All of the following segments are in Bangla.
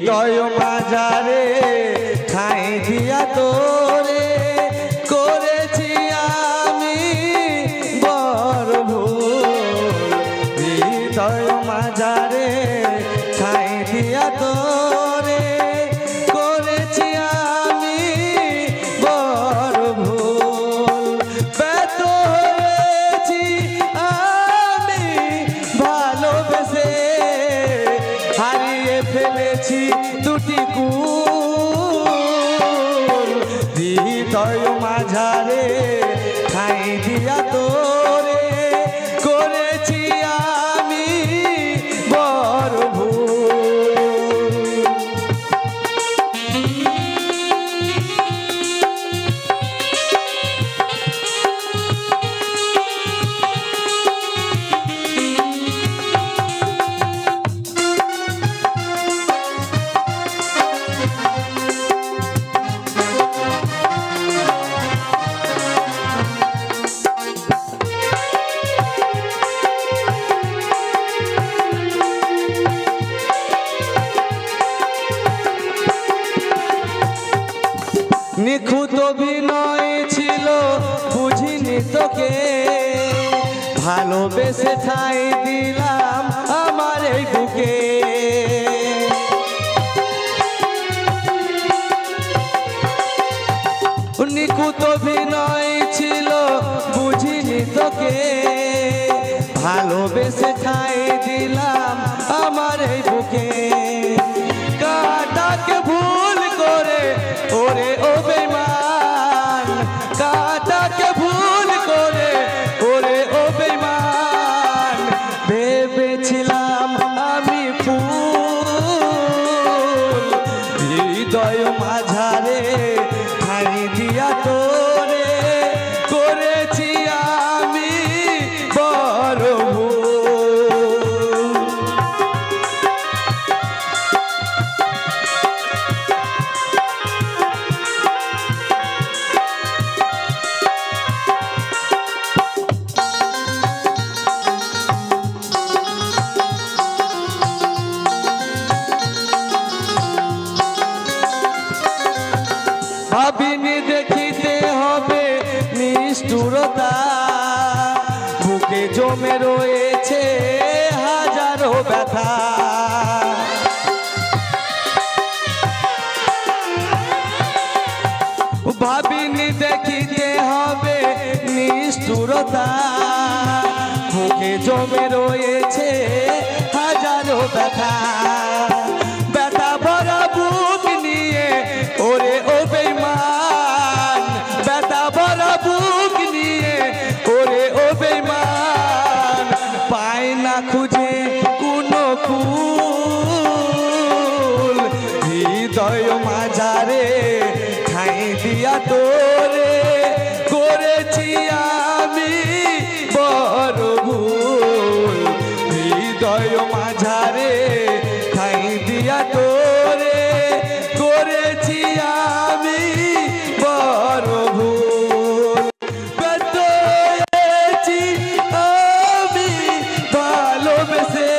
হৃদয় মাঝারে ঠাঁই দিয়া তোরে করেছি আমি বড় ভুল। হৃদয় মাঝারে ঠাঁই দিয়া তোরে করেছি আমি বড় ভুল। ব্যর্থ হয়েছি আমি ভালোবেসে, হারিয়ে ফেলেছি দুটি কুল। হৃদয় মাঝারে ঠাঁই দিয়া তোরে করেছি আমি বড় ভুল। নিখুঁত অভিনয় ছিল বুঝিনি তোকে, ভালোবেসে ঠাঁই দিলাম আমার এই বুকে। নিখুঁত অভিনয় ছিল বুঝিনি তোকে, ভালোবেসে ঠাঁই দিলাম আমার এই বুকে। কাটাকে ভুল করে ওরে ও বেঈমান, কাটাকে ভুল করে ওরে ও বেঈমান। ভেবেছিলাম আমি ফুল, হৃদয় মাঝারে ঠাঁই দিয়া তোরে করেছি আমি বড় ভুল। ভাবিনি দেখিতে হবে নিষ্ঠুরতা, বুকে জমে রয়েছে হাজারো ব্যথা। ভাবিনি দেখিতে হবে নিষ্ঠুরতা, বুকে জমে রয়েছে হাজারো ব্যথা। ব্যথা ভরা বুক নিয়ে ওরে ও বেঈমান, ব্যথা ভরা বুক নিয়ে ওরে ও বেঈমান। পাই না খুঁজে কোনো কুল, হৃদয় মাঝারে ঠাঁই দিয়া তোরে করেছি আমি বড় ভুল। হৃদয় মাঝারে ঠাঁই দিয়া তোরে করেছি আমি বড় ভুল। ব্যর্থ হয়েছি আমি ভালোবেসে,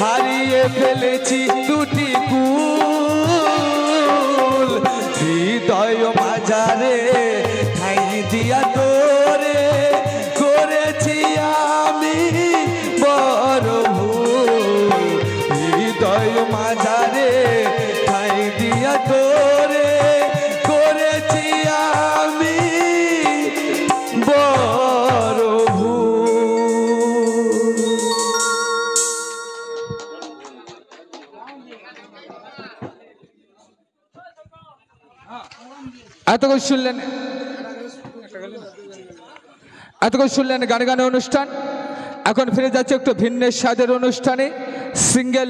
হারিয়ে ফেলেছি দুটি কুল। হৃদয় মাঝারে ঠাঁই দিয়া তোরে করেছি আমি বড় ভুল। হৃদয় মাঝারে ঠাঁই দিয়া তোরে করেছি আমি বড় ভুল। এতক্ষণ শুনলেন গানে গানে অনুষ্ঠান। এখন ফিরে যাচ্ছে একটু ভিন্ন স্বাদের অনুষ্ঠানে, সিঙ্গেল